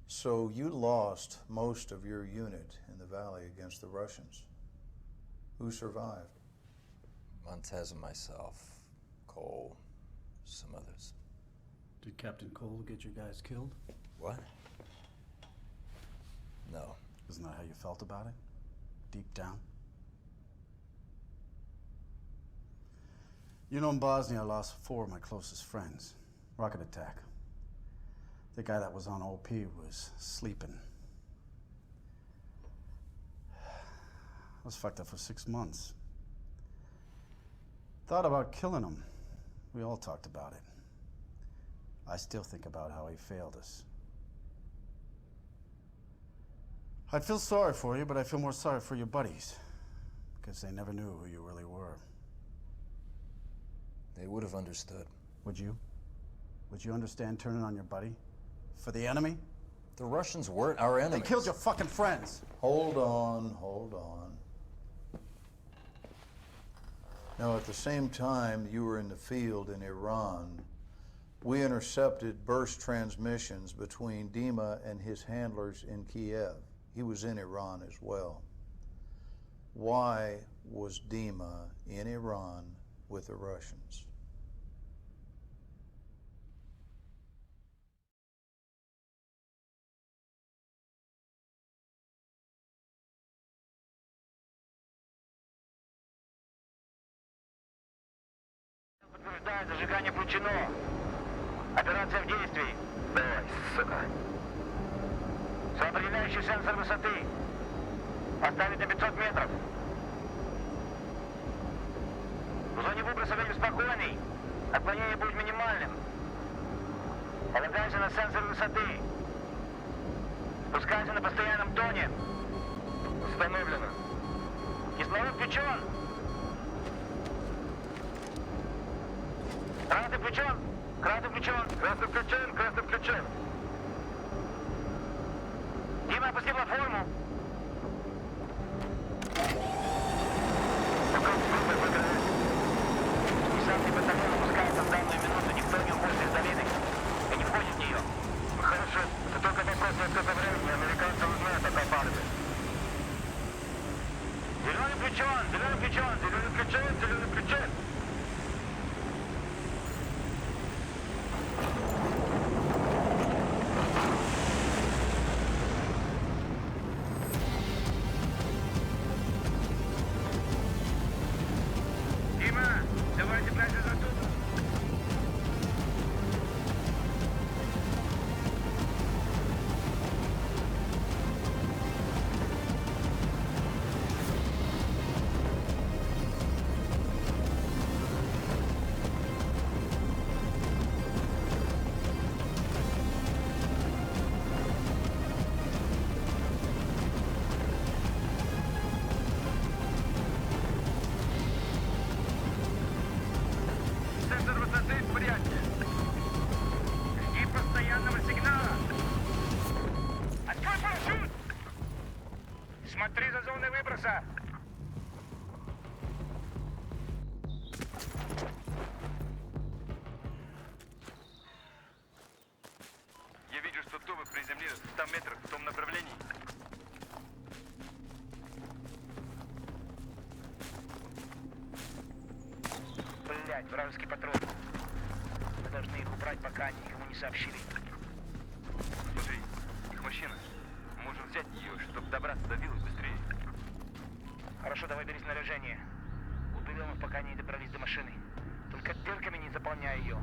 So you lost most of your unit in the valley against the Russians. Who survived? Montez and myself, Cole, some others. Did Captain Cole get your guys killed? What? No. Isn't that how you felt about it? Deep down? You know, in Bosnia, I lost 4 of my closest friends. Rocket attack. The guy that was on OP was sleeping. I was fucked up for 6 months. Thought about killing him. We all talked about it. I still think about how he failed us. I'd feel sorry for you, but I feel more sorry for your buddies. Because they never knew who you really were. They would have understood. Would you? Would you understand turning on your buddy? For the enemy? The Russians weren't our enemies. They killed your fucking friends. Hold on, hold on. Now, at the same time you were in the field in Iran, we intercepted burst transmissions between Dima and his handlers in Kiev. He was in Iran as well. Why was Dima in Iran with the Russians? Подтверждаю, зажигание включено. Операция в действии. Давай, сука. Самоопределяющий сенсор высоты. Поставить на 500 метров. В зоне выброса время спокойный. Отклонение будет минимальным. Полагайся на сенсор высоты. Спускайся на постоянном тоне. Установлено. Кислород включен. Красный включен. Красный включен. Красный включен. Красный включен. Дима, опусти платформу. Десантный батальон опускается в данную минуту. Никто не уходит из долины. И не входит в нее. Хорошо. Это только вопрос несколько времени. Американцы узнают о Капарде. Зеленый включен. Зеленый включен. Зеленый включен. Зеленый включен. Смотри за зоной выброса! Я вижу, что тубы приземлились в 100 метрах в том направлении. Блять, вражеский патрон. Мы должны их убрать, пока никому не сообщили. Смотри, их машина. Можем взять ее, чтобы добраться до виллы быстрее. Хорошо, давай бери снаряжение. Уберем их, пока не добрались до машины. Только дырками не заполняй ее.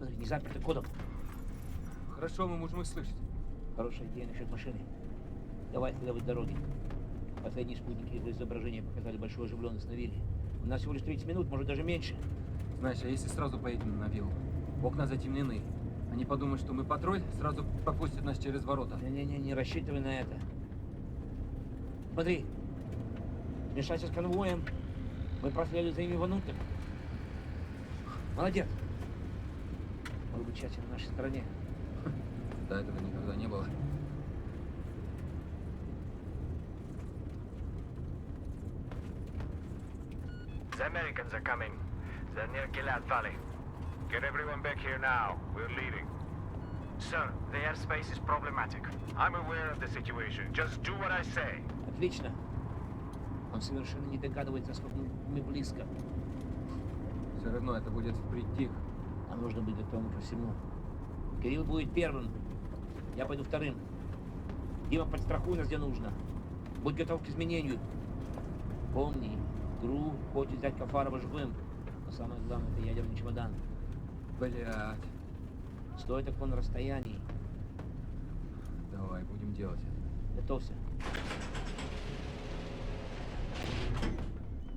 Смотри, не заперто кодом. Хорошо, мы можем их слышать. Хорошая идея насчет машины. Давай тогда в дороге. Последние спутники его изображения показали большую оживленность на вилле. У нас всего лишь 30 минут, может даже меньше. Знаешь, а если сразу поедем на виллу? Окна затемнены. Они подумают, что мы патруль, сразу пропустят нас через ворота. Не-не-не, не рассчитывай на это. Смотри, смешайся с конвоем. Мы проследуем за ними внутрь. Молодец. Может быть, счастье на нашей стороне. До этого никогда не было. The Americans are coming. They're near Gilad Valley. Get everyone back here now. We're leaving. Sir, the airspace is problematic. I'm aware of the situation. Just do what I say. Отлично. Он совершенно не догадывается, насколько мы близко. Все равно это будет впритик. Нам нужно быть готовым ко всему. Кирилл будет первым. Я пойду вторым. Дима, подстрахуй нас, где нужно. Будь готов к изменению. Помни, ГРУ хочет взять Кафарова живым. Но самое главное, это ядерный чемодан. Блядь. Стой так на расстоянии. Давай, будем делать это. Готовься.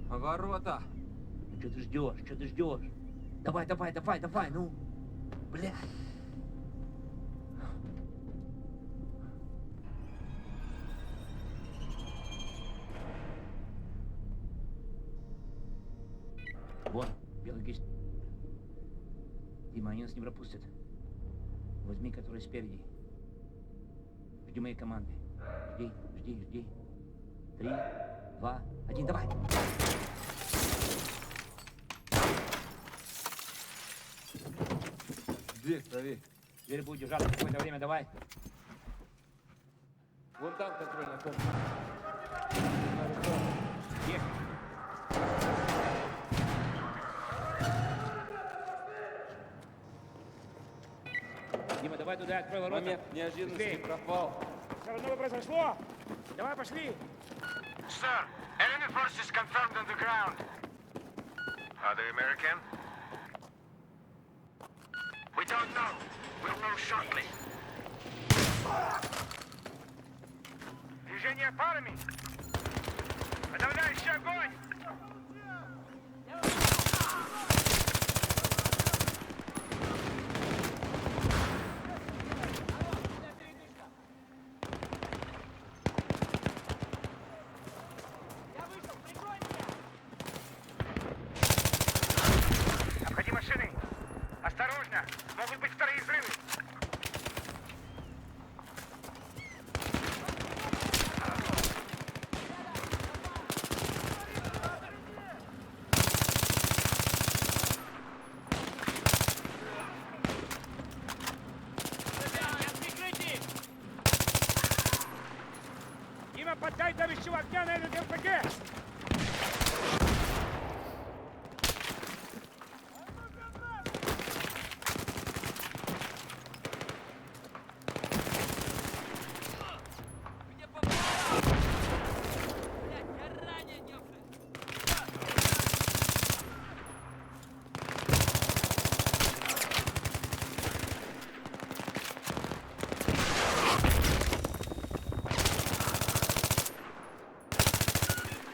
Ворота! Ну что ты ждешь? Что ты ждешь? Давай, ну. Бля. Вон, белый гисть. Дима, они нас не пропустят. Возьми, который спереди. Жди моей команды. Жди. 3, 2, 1, давай! Дверь проверь. Дверь будет держаться какое-то время, давай. Вон там контрольная комната. Ехали. Дима, давай туда, открой ворота. Момент неожиданности Быстрей. пропал. Что равно произошло? Давай, пошли. Sir, enemy forces confirmed on the ground. Are they American? We don't know. We'll know shortly. Движение парами. Подавляющий огонь. Обходи машины. Осторожно. Могут быть вторые взрывы. Дима, поддай давящего огня на этот РПГ!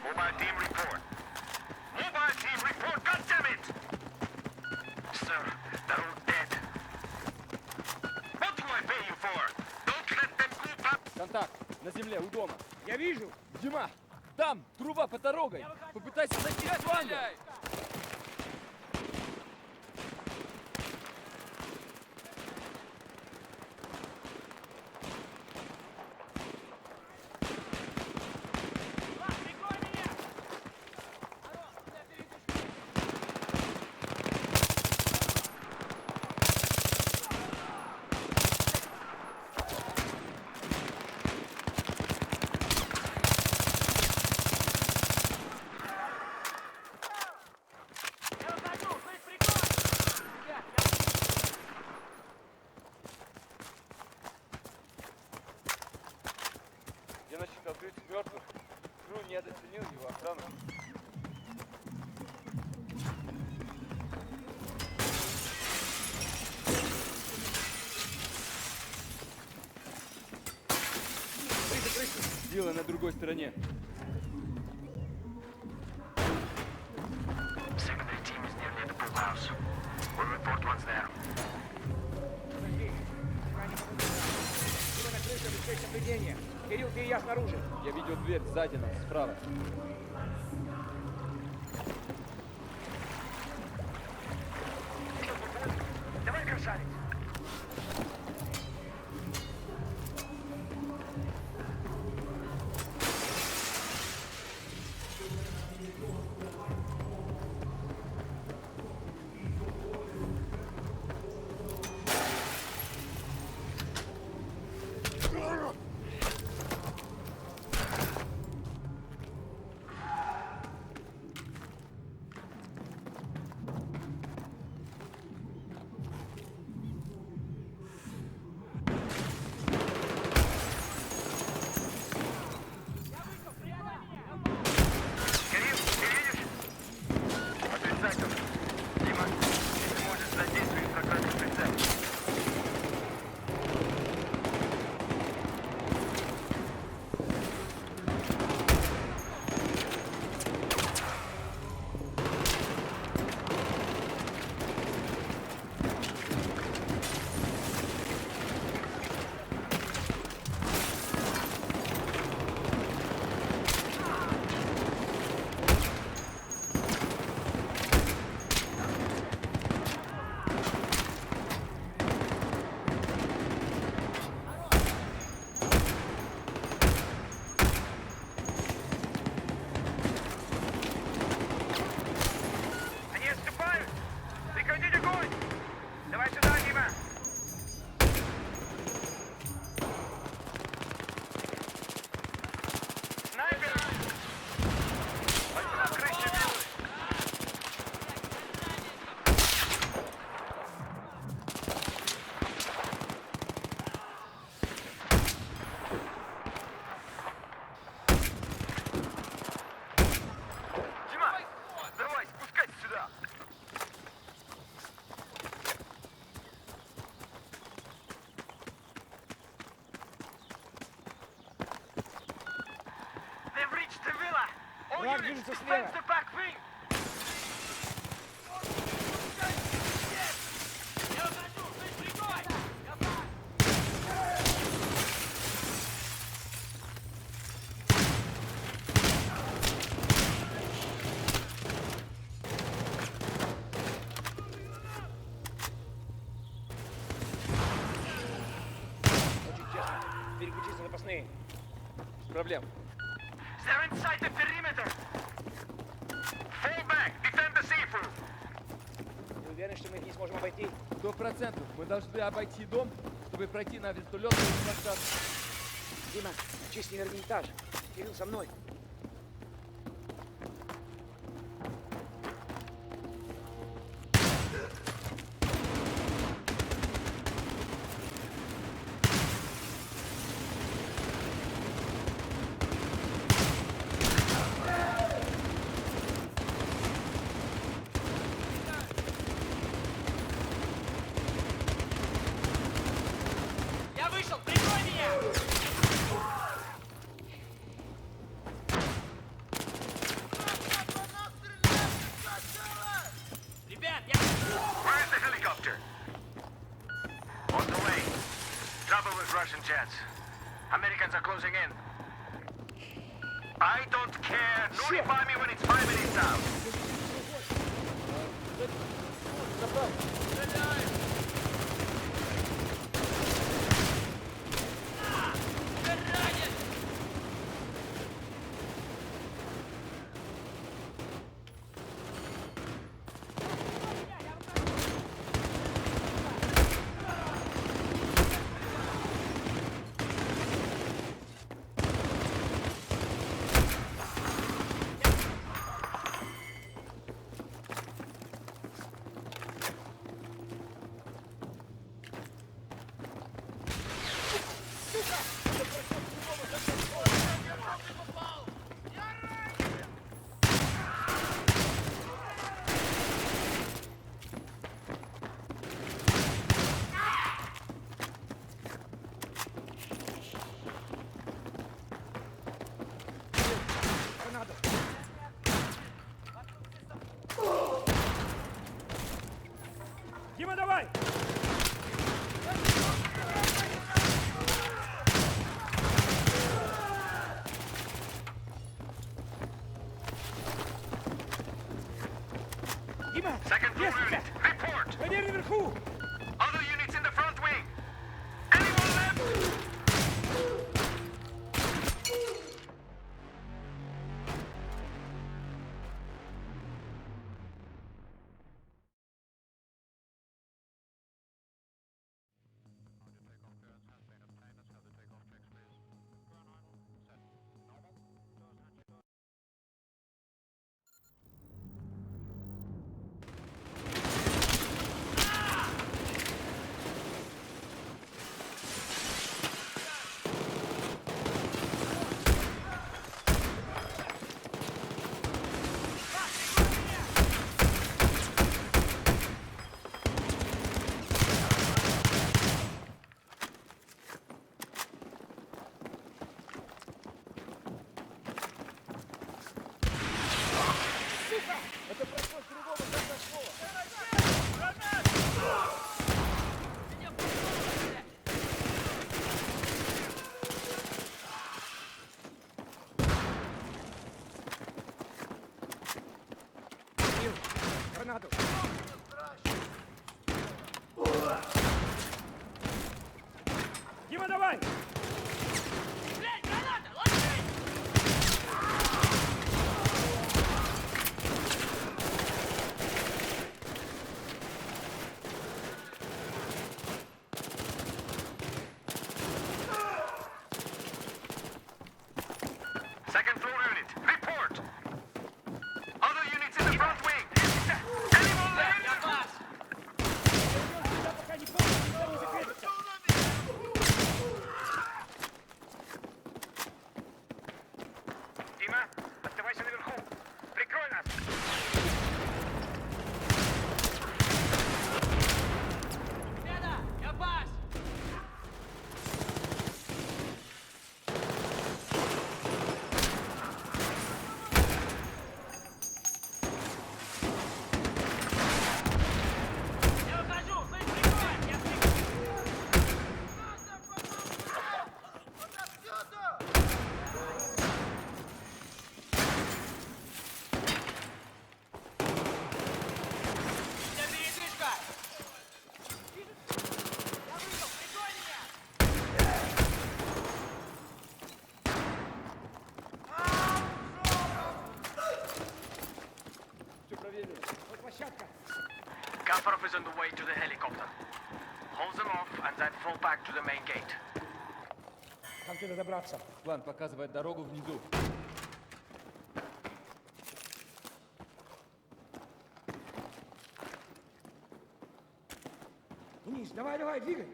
Mobile team report. Mobile team report, goddammit! Sir, they're all dead. What do I pay you for? Don't let them go back. Контакт. На земле, у дома. Я вижу. Дима, там, труба под дорогой. Попытайся зайти с фланга. вилла на другой стороне. Secondary team is nearly the pool house. We'll report once there. На крыше, обеспечь наблюдение. Кирилл, ты и я снаружи. Я видел дверь сзади нас, справа. Давай, красавец. Кирилл, ты видишь? Отрицательно. Дима, ты не можешь задействовать инфракрасный прицел. Они отступают! Прекратить огонь! Давай сюда, Дима! Снайпер! Возьми на крыше виллы! Дима! Давай, спускайся сюда! They've reached the villa! All Враг units, движется defend слева. the back wing! Очень тесно. Переключись на запасные. Проблем. They're inside the perimeter! Fall back! Defend the seafood! Ты уверен, что мы их не сможем обойти? 100%. Мы должны обойти дом, чтобы пройти на вертолетную площадку. Дима, чисти верхний этаж. Кирилл со мной. Я вышел! Прикрой меня! Ребят, я... Where's the helicopter? On the way. Trouble with Russian jets. Americans are closing in. I don't care. Notify me when it's 5 minutes out. Дима, давай! Дима! Second floor лестница! unit, report! Проверь наверху! Other units in the front wing! Anyone left? Гранату! Дима, давай! Second floor unit, report! Other units in the front wing! Anyone left? Сюда, пока не полностью второй закрепится! Дима, оставайся наверху! Прикрой нас! Все проверили. Вот площадка. Kasparov is on the way to the helicopter. Hold them off and then fall back to the main gate. Как туда добраться? План показывает дорогу внизу. Вниз, давай, давай, двигай!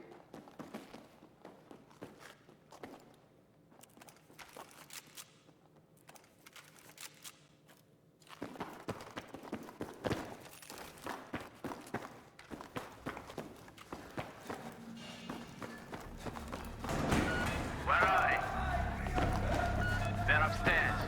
Where are they? They're upstairs.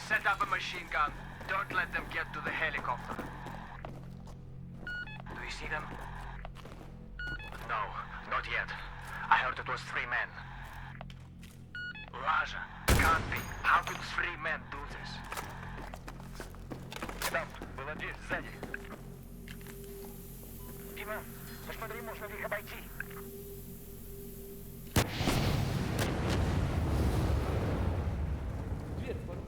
Set up a machine gun. Don't let them get to the helicopter. Do you see them? No, not yet. I heard it was 3 men. Raja, can't be. How could 3 men do this? Там, было здесь, сзади. Дима, посмотри, можно ли их обойти. Дверь, порвать.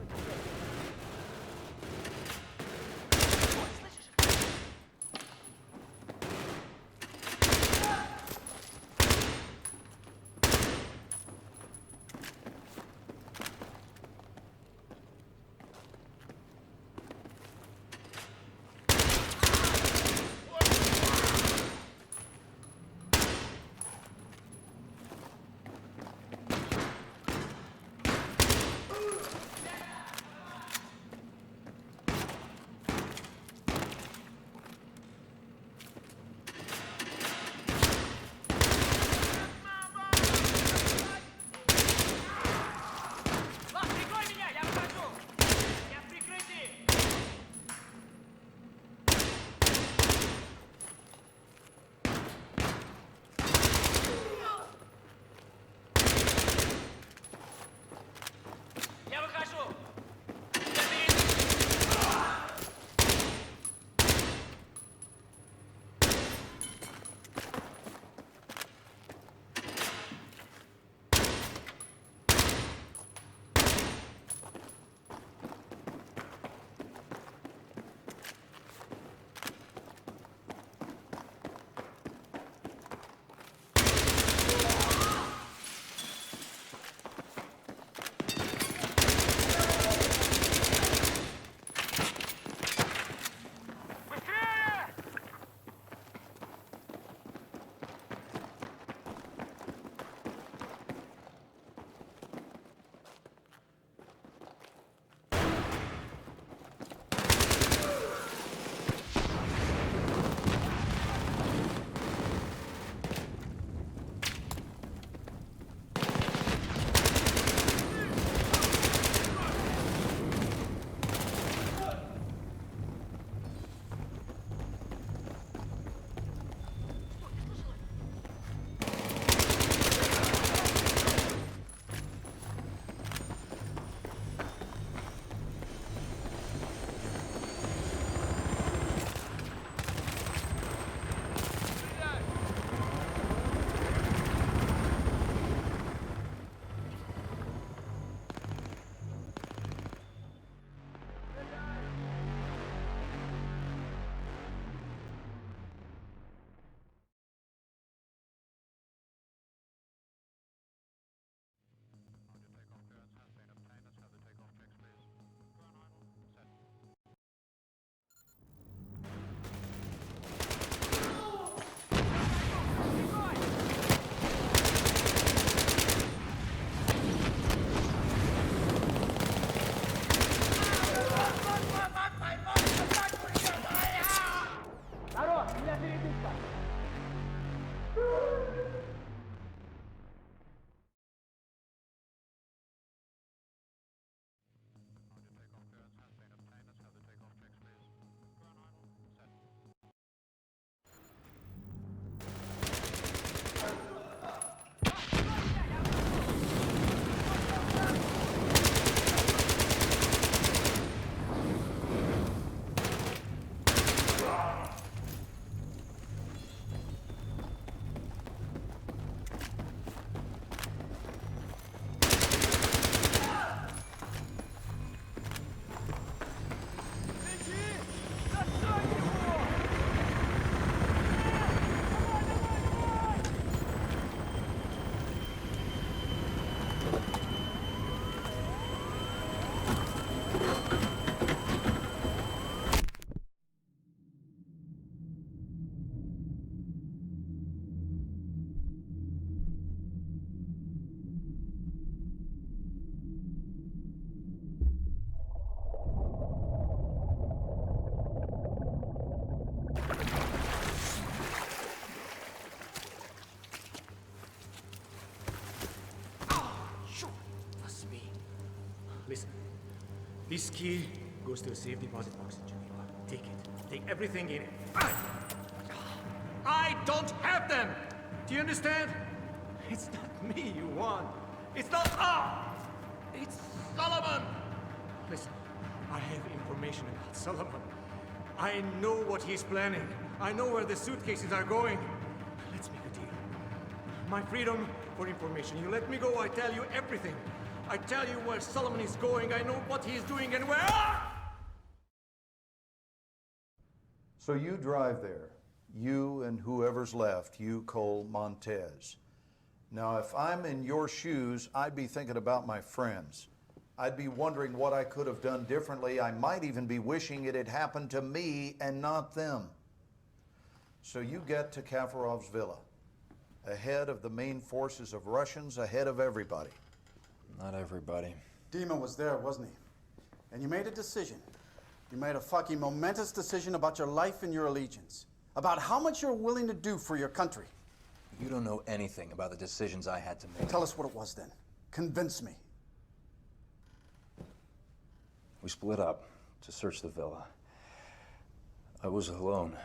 This key goes to a safe deposit box in Geneva. Take it. Take everything in it. I don't have them! Do you understand? It's not me you want. It's not... It's Solomon! Listen, I have information about Solomon. I know what he's planning. I know where the suitcases are going. Let's make a deal. My freedom for information. You let me go, I tell you everything. I tell you where Solomon is going. I know what he's doing and where... So you drive there. You and whoever's left, you, Cole, Montez. Now, if I'm in your shoes, I'd be thinking about my friends. I'd be wondering what I could have done differently. I might even be wishing it had happened to me and not them. So you get to Kafarov's villa, ahead of the main forces of Russians, ahead of everybody. Not everybody. Dima was there, wasn't he? And you made a decision. You made a fucking momentous decision about your life and your allegiance. About how much you're willing to do for your country. You don't know anything about the decisions I had to make. Tell us what it was then. Convince me. We split up to search the villa. I was alone.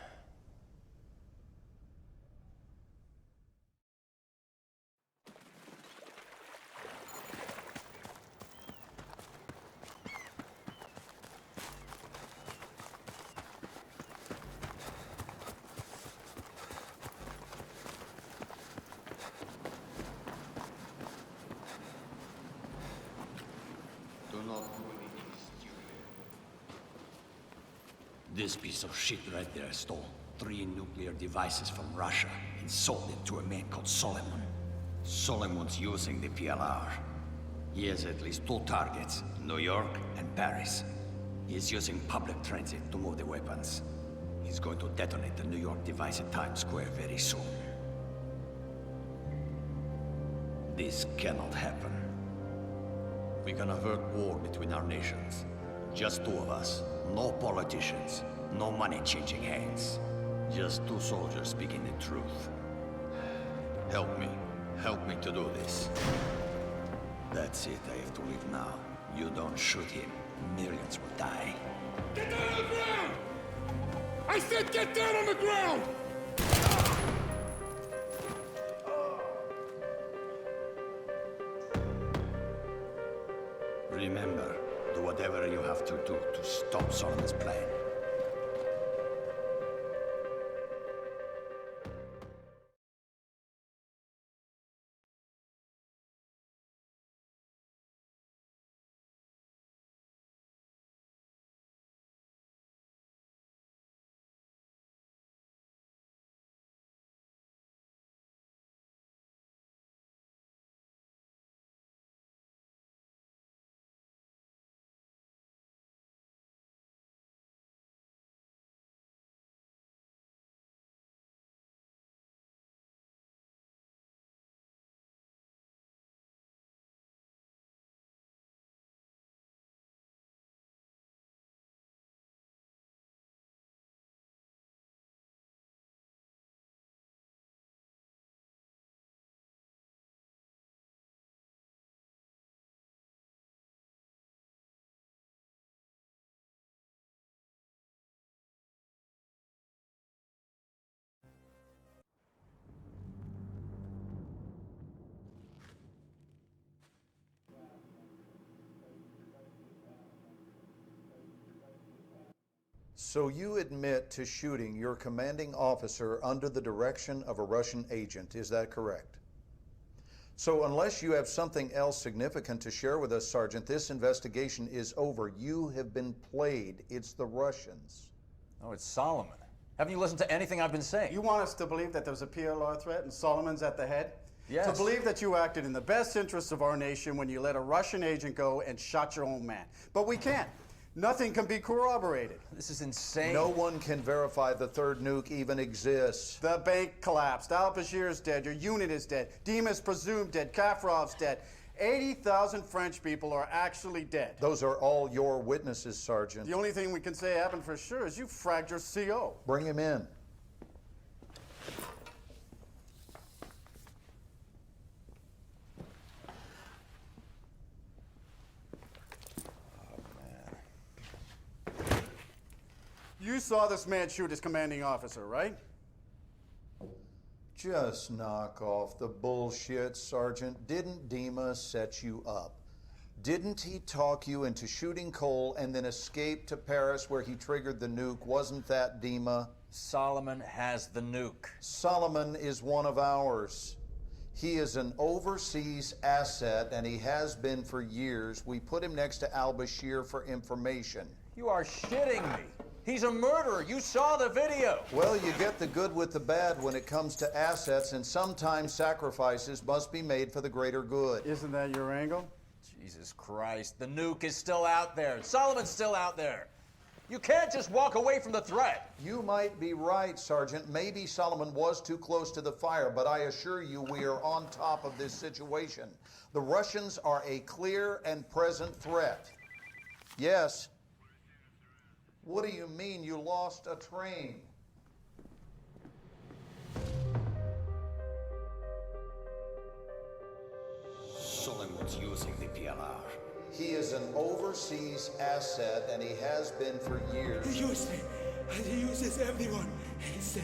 This piece of shit right there stole 3 nuclear devices from Russia and sold it to a man called Solomon. Solomon's using the PLR. He has at least 2 targets, New York and Paris. He's using public transit to move the weapons. He's going to detonate the New York device at Times Square very soon. This cannot happen. We can avert war between our nations. Just 2 of us. No politicians. No money changing hands. Just 2 soldiers speaking the truth. Help me. Help me to do this. That's it. I have to leave now. You don't shoot him. Millions will die. Get down on the ground! I said get down on the ground! Remember, do whatever you have to do to stop Solomon's plan. So you admit to shooting your commanding officer under the direction of a Russian agent, is that correct? So unless you have something else significant to share with us, Sergeant, this investigation is over. You have been played. It's the Russians. Oh, it's Solomon. Haven't you listened to anything I've been saying? You want us to believe that there's a PLR threat and Solomon's at the head? Yes. To believe that you acted in the best interests of our nation when you let a Russian agent go and shot your own man. But we can't. Nothing can be corroborated. This is insane. No one can verify the third nuke even exists. The bank collapsed. Al-Bashir's dead. Your unit is dead. Dima's presumed dead. Kafarov's dead. 80,000 French people are actually dead. Those are all your witnesses, Sergeant. The only thing we can say happened for sure is you fragged your CO. Bring him in. You saw this man shoot his commanding officer, right? Just knock off the bullshit, Sergeant. Didn't Dima set you up? Didn't he talk you into shooting Cole and then escape to Paris where he triggered the nuke? Wasn't that Dima? Solomon has the nuke. Solomon is one of ours. He is an overseas asset, and he has been for years. We put him next to al-Bashir for information. You are shitting me. He's a murderer. You saw the video. Well, you get the good with the bad when it comes to assets, and sometimes sacrifices must be made for the greater good. Isn't that your angle? Jesus Christ, the nuke is still out there. Solomon's still out there. You can't just walk away from the threat. You might be right, Sergeant. Maybe Solomon was too close to the fire, but I assure you we are on top of this situation. The Russians are a clear and present threat. Yes. What do you mean you lost a train? Solomon's using the PLR. He is an overseas asset, and he has been for years. He used me, and he uses everyone. He said,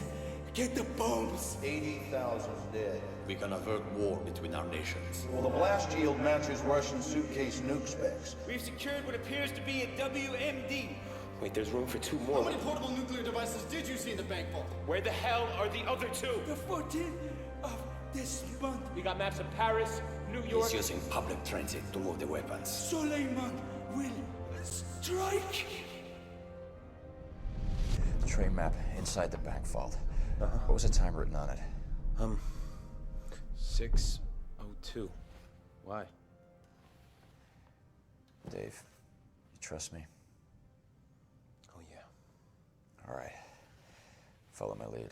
get the bombs. 80,000 dead. We can avert war between our nations. Well, the blast yield matches Russian suitcase nuke specs. We've secured what appears to be a WMD. Wait, there's room for 2 more. How many portable nuclear devices did you see in the bank vault? Where the hell are the other 2? The 14th of this month. We got maps of Paris, New York. He's using public transit to move the weapons. Suleiman will strike. The train map inside the bank vault. What was the time written on it? 6:02. Why? Dave, you trust me? Oh, yeah. All right. Follow my lead.